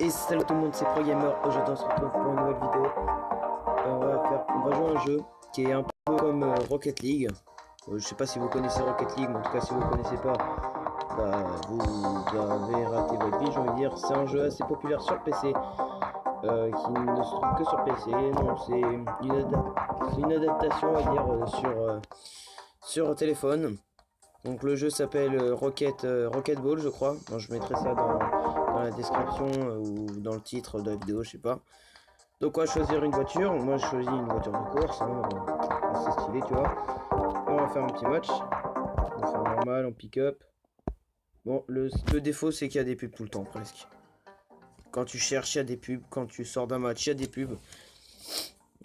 Et salut tout le monde, c'est ProGamer. Aujourd'hui on se retrouve pour une nouvelle vidéo. On va jouer à un jeu qui est un peu comme Rocket League. Je sais pas si vous connaissez Rocket League, mais en tout cas si vous ne connaissez pas, bah, vous avez raté votre vie, j'ai envie de dire. C'est un jeu assez populaire sur PC, qui ne se trouve que sur PC. Non, c'est une adaptation, on va dire, sur téléphone. Donc le jeu s'appelle Rocket Ball, je crois. Bon, je mettrai ça dans la description ou dans le titre de la vidéo, je sais pas. Donc on va choisir une voiture. Moi je choisis une voiture de course, hein, assez stylé, tu vois. On va faire un petit match. On va faire normal, en pick-up. Bon, le défaut c'est qu'il y a des pubs tout le temps, presque. Quand tu cherches, il y a des pubs. Quand tu sors d'un match, il y a des pubs.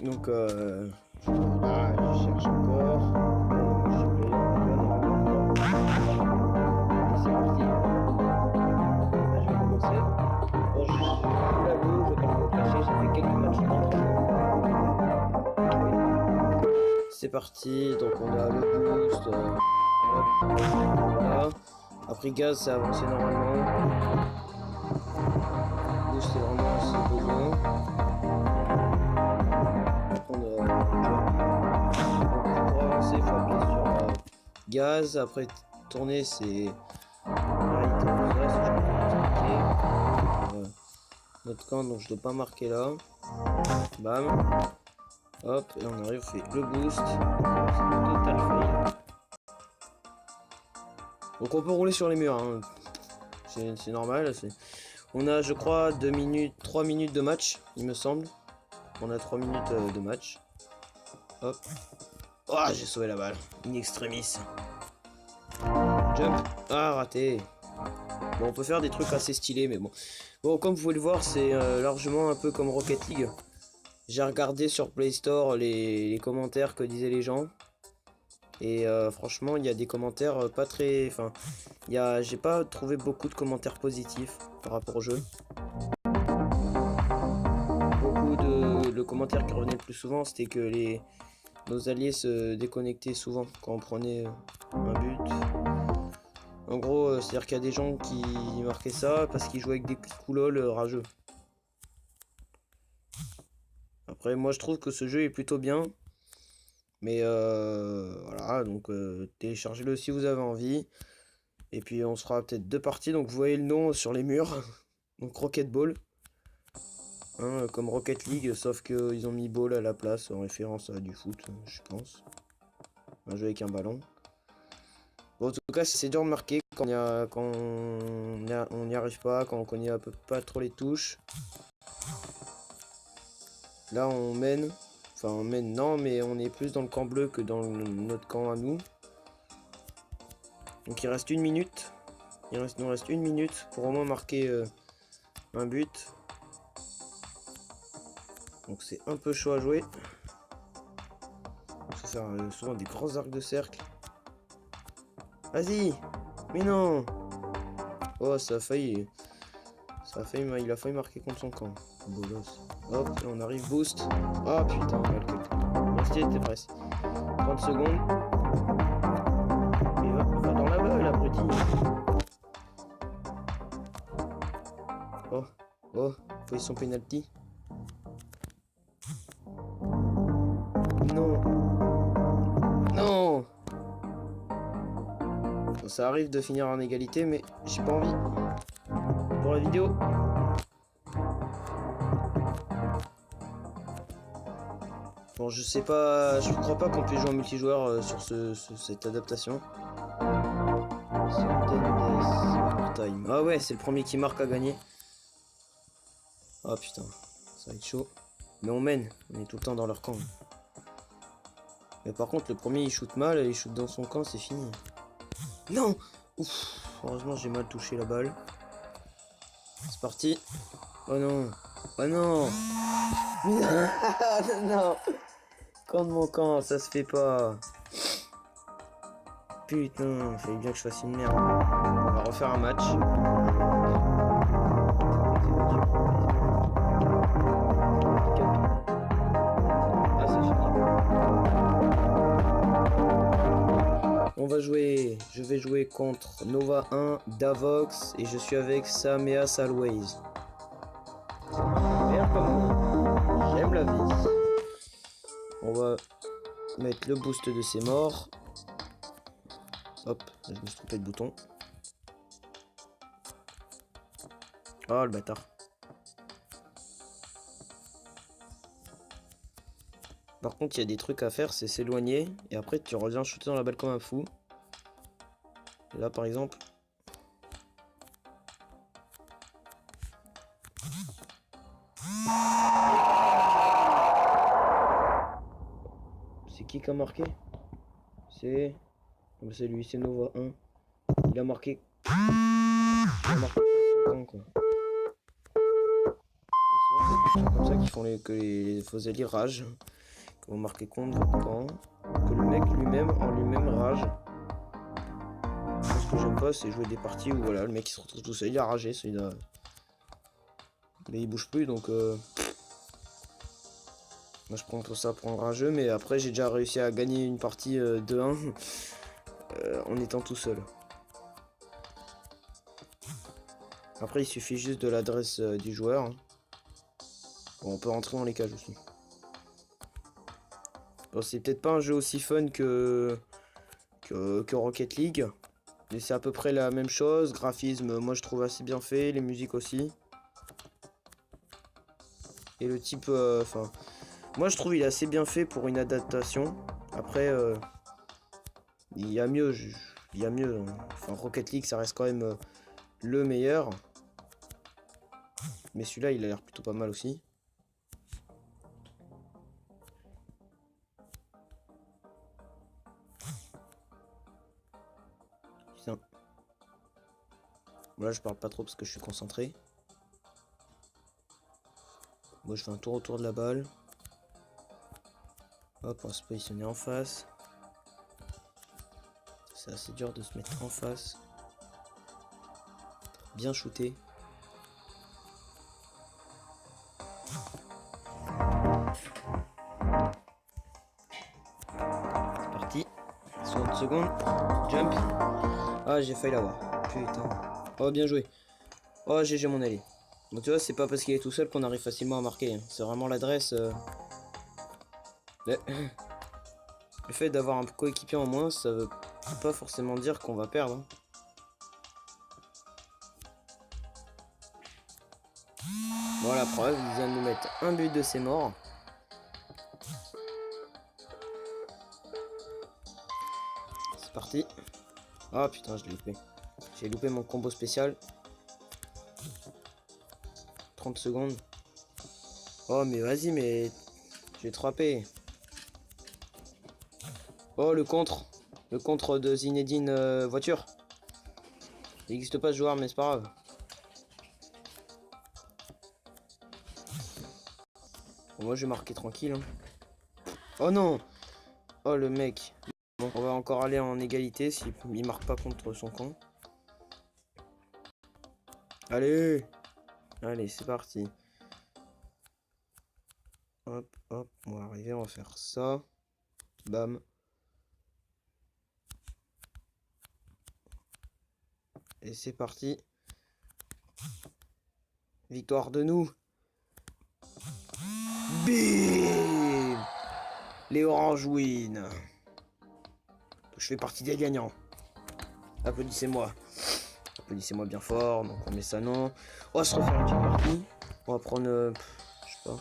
Donc voilà, je cherche encore. C'est parti, donc on a le boost, voilà. Après gaz, ça avance normalement. Boost, c'est vraiment assez besoin. Pour avancer, il faut appuyer sur gaz. Après tourner, c'est notre camp, donc je dois pas marquer là. Bam. Hop, et on arrive, on fait le boost. Total fail. Donc on peut rouler sur les murs, hein. C'est normal. On a, je crois, 2 minutes, 3 minutes de match, il me semble. On a 3 minutes de match. Hop. Oh, j'ai sauvé la balle. In extremis. Jump. Ah, raté. Bon, on peut faire des trucs assez stylés, mais bon. Bon, comme vous pouvez le voir, c'est largement un peu comme Rocket League. J'ai regardé sur Play Store les commentaires que disaient les gens. Et franchement, il y a des commentaires pas très... Enfin, j'ai pas trouvé beaucoup de commentaires positifs par rapport au jeu. Le commentaire qui revenait le plus souvent, c'était que nos alliés se déconnectaient souvent quand on prenait un but. En gros, c'est-à-dire qu'il y a des gens qui marquaient ça parce qu'ils jouaient avec des coulol rageux. Après, moi je trouve que ce jeu est plutôt bien. Mais voilà, donc téléchargez-le si vous avez envie. Et puis on se fera peut-être 2 parties. Donc vous voyez le nom sur les murs. Donc Rocket Ball. Hein, comme Rocket League, sauf qu'ils ont mis ball à la place en référence à du foot, je pense. Un jeu avec un ballon. Bon, en tout cas, c'est dur de marquer quand on n'y arrive pas, quand on connaît un peu pas trop les touches. Là, on mène. Enfin, on mène, non, mais on est plus dans le camp bleu que dans notre camp à nous. Donc, il reste 1 minute. Il nous reste 1 minute pour au moins marquer un but. Donc, c'est un peu chaud à jouer. Il faut faire souvent des grands arcs de cercle. Vas-y! Mais non! Oh, ça a failli. Il a failli marquer contre son camp. Bolos. Hop, et on arrive, boost. Ah putain, mal calculé. Restez, t'es presque. 30 secondes. Et hop, va dans la balle, abruti. Oh, faut son penalty. Non. Non. Bon, ça arrive de finir en égalité, mais j'ai pas envie. Pour la vidéo. Bon, je sais pas, je crois pas qu'on puisse jouer en multijoueur sur cette adaptation. Time. Ah ouais, c'est le premier qui marque à gagner. Ah putain, ça va être chaud. Mais on mène, on est tout le temps dans leur camp. Mais par contre, le premier il shoot mal, il shoot dans son camp, c'est fini. Non! Ouf, heureusement j'ai mal touché la balle. C'est parti. Oh non. Oh non. Non. Camp de mon camp, ça se fait pas. Putain, il fallait bien que je fasse une merde. On va refaire un match. Ah, c'est fini. Je vais jouer contre Nova 1, Davox et je suis avec Sameas Always. Vert comme moi. J'aime la vie. On va mettre le boost de ses morts. Hop, je me suis trompé de bouton. Oh le bâtard. Par contre, il y a des trucs à faire, c'est s'éloigner. Et après, tu reviens shooter dans la balle comme un fou. Et là, par exemple. C'est qui a marqué? C'est lui, c'est Nova 1. Il a marqué. Il a marqué son camp, quoi. Et souvent, c'est comme ça qu'ils font que les faux alliés rage. Qu'ils vont marquer contre votre camp. Que le mec lui-même, en lui-même, rage. Ce que j'aime pas, c'est jouer des parties où voilà, le mec il se retrouve tout seul, il a ragé, mais il bouge plus, donc moi je prends tout ça pour un rageux, mais après j'ai déjà réussi à gagner une partie 2-1 en étant tout seul. Après il suffit juste de l'adresse du joueur. Hein. Bon, on peut rentrer dans les cages aussi. Bon, c'est peut-être pas un jeu aussi fun que Rocket League. Mais c'est à peu près la même chose. Graphisme, moi je trouve assez bien fait. Les musiques aussi. Et le type, enfin, moi je trouve il est assez bien fait pour une adaptation. Après, il y a mieux. Il y a mieux. Enfin, Rocket League, ça reste quand même le meilleur. Mais celui-là, il a l'air plutôt pas mal aussi. Putain. Là, je parle pas trop parce que je suis concentré. Moi, je fais un tour autour de la balle. Hop, on va se positionner en face. C'est assez dur de se mettre en face. Bien shooter. C'est parti. 60 secondes. Jump. Ah, j'ai failli l'avoir. Putain. Oh, bien joué. Oh, GG mon allié. Donc tu vois, c'est pas parce qu'il est tout seul qu'on arrive facilement à marquer. Hein. C'est vraiment l'adresse. Le fait d'avoir un coéquipier en moins, ça veut pas forcément dire qu'on va perdre. Hein. Bon, la preuve, il vient de nous mettre un but de ses morts. C'est parti. Oh putain, je l'ai loupé. J'ai loupé mon combo spécial. 30 secondes. Oh, mais vas-y, mais... J'ai 3 P. Oh, le contre. Le contre de Zinedine voiture. Il n'existe pas ce joueur, mais c'est pas grave. Bon, moi, je vais marquer tranquille. Hein. Oh non. Oh, le mec. Bon, on va encore aller en égalité s'il marque pas contre son camp. Allez. Allez, c'est parti. Hop, hop. On va arriver, on va faire ça. Bam. Et c'est parti. Victoire de nous. Bim. Les Orange win. Je fais partie des gagnants. Applaudissez-moi. Applaudissez-moi bien fort. Donc on met ça non. On va se refaire une petite partie. On va prendre... je sais pas.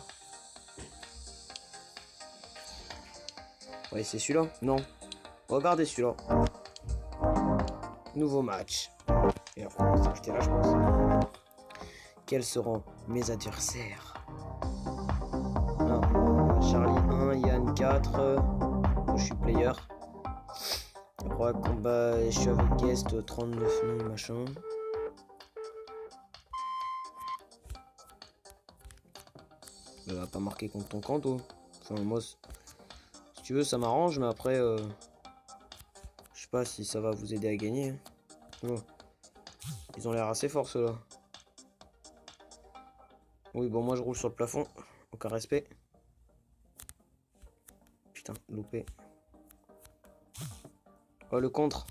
Ouais, c'est celui-là. Non. Regardez celui-là. Nouveau match. Et après, on va s'arrêter là, je pense. Quels seront mes adversaires? Charlie 1, Yann 4. Je suis player. Après, combat, je suis avec guest 39 000 machin. Va pas marquer contre ton camp, toi. Enfin, moi, si tu veux, ça m'arrange, mais après, je sais pas si ça va vous aider à gagner. Hein. Oh. Ils ont l'air assez forts, ceux-là. Oui, bon, moi, je roule sur le plafond. Aucun respect. Putain, loupé. Oh, le contre.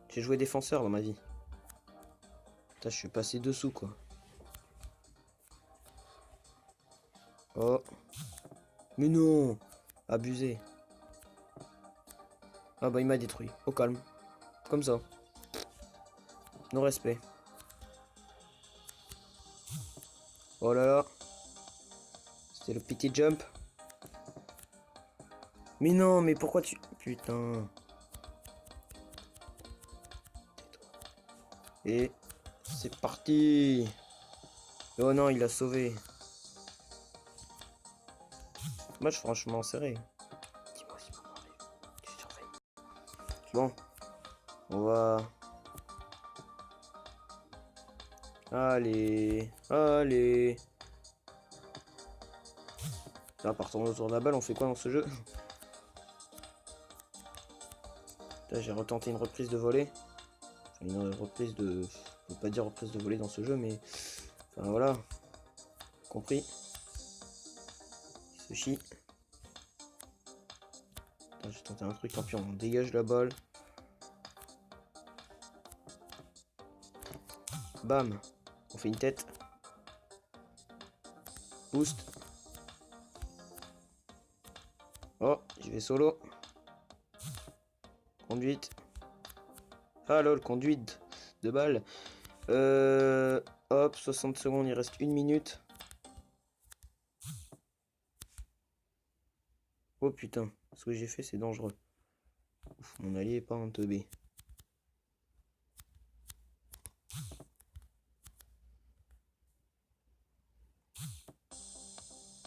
J'ai joué défenseur dans ma vie. Putain, je suis passé dessous, quoi. Oh. Mais non. Abusé. Ah bah il m'a détruit. Au calme. Comme ça. Non respect. Oh là là. C'était le petit jump. Mais non, mais pourquoi tu... Putain. Et c'est parti. Oh non, il a sauvé. Match franchement serré. Dis-moi si maman arrive. Tu surveilles. Bon. On va... Allez. Allez. Là, partons autour de la balle, on fait quoi dans ce jeu? J'ai retenté une reprise de volée. Enfin, une reprise de... Je peux pas dire reprise de volée dans ce jeu, mais... Enfin, voilà. Compris. Il se chie. J'ai tenté un truc, tant pis, on dégage la balle. Bam. On fait une tête. Boost. Oh, je vais solo. Conduite. Ah lol, conduite de balle. Hop, 60 secondes, il reste 1 minute. Oh putain, ce que j'ai fait c'est dangereux. Ouf, mon allié est pas un teubé.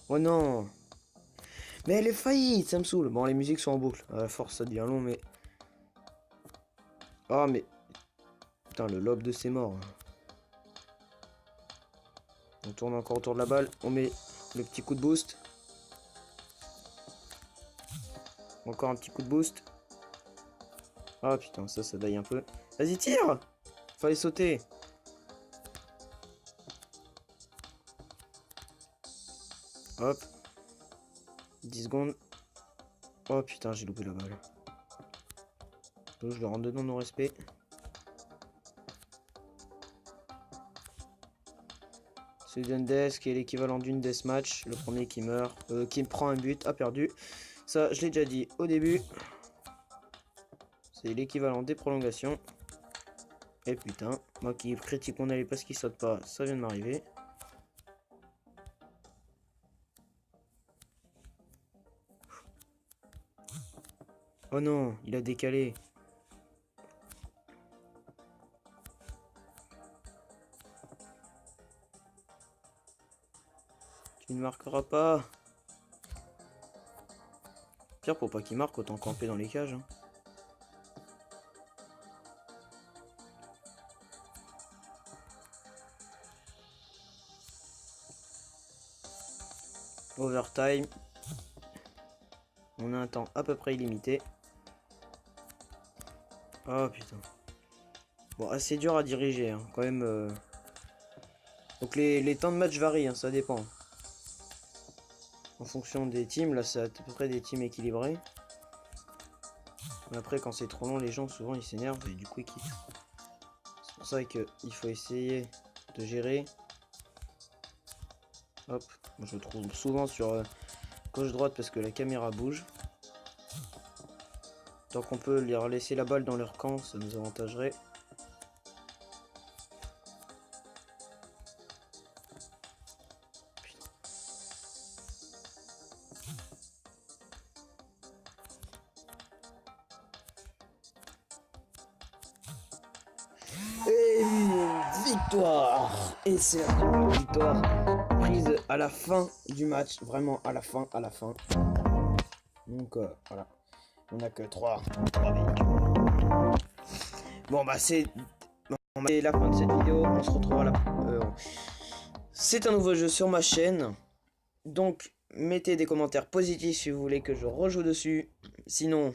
Oh non. Mais elle est faillite, ça me saoule. Bon, les musiques sont en boucle. À la force, ça devient long, mais... Ah, mais... Putain, le lobe de ses morts. On tourne encore autour de la balle. On met le petit coup de boost. Encore un petit coup de boost. Ah putain, ça daille un peu. Vas-y, tire. Fallait sauter. Hop. 10 secondes. Oh putain, j'ai loupé la balle. Je le rentre dedans, non respect. Sudden Death qui est l'équivalent d'une deathmatch. Le premier qui meurt, qui me prend un but, a perdu. Ça, je l'ai déjà dit au début. C'est l'équivalent des prolongations. Et putain, moi qui critique mon allée parce qu'il saute pas, ça vient de m'arriver. Oh non, il a décalé. Tu ne marqueras pas. Pire, pour pas qu'il marque, autant camper dans les cages. Hein. Overtime. On a un temps à peu près illimité. Oh putain. Bon, assez dur à diriger, hein. Quand même. Donc les temps de match varient, hein, ça dépend. En fonction des teams, là c'est à peu près des teams équilibrés. Mais après quand c'est trop long, les gens souvent ils s'énervent et du coup ils quittent. C'est pour ça qu'il faut essayer de gérer. Hop, moi je me trouve souvent sur gauche-droite parce que la caméra bouge. Tant qu'on peut leur laisser la balle dans leur camp, ça nous avantagerait. Et victoire. Et c'est la première victoire prise à la fin du match, vraiment à la fin. Donc voilà, on n'a que 3 victoires. Bon bah c'est la fin de cette vidéo, on se retrouve à la... C'est un nouveau jeu sur ma chaîne, donc mettez des commentaires positifs si vous voulez que je rejoue dessus, sinon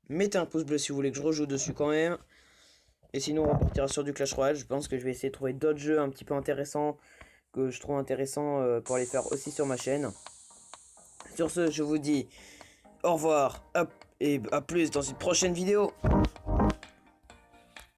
mettez un pouce bleu si vous voulez que je rejoue dessus quand même. Et sinon, on repartira sur du Clash Royale. Je pense que je vais essayer de trouver d'autres jeux un petit peu intéressants que je trouve intéressants pour les faire aussi sur ma chaîne. Sur ce, je vous dis au revoir et à plus dans une prochaine vidéo.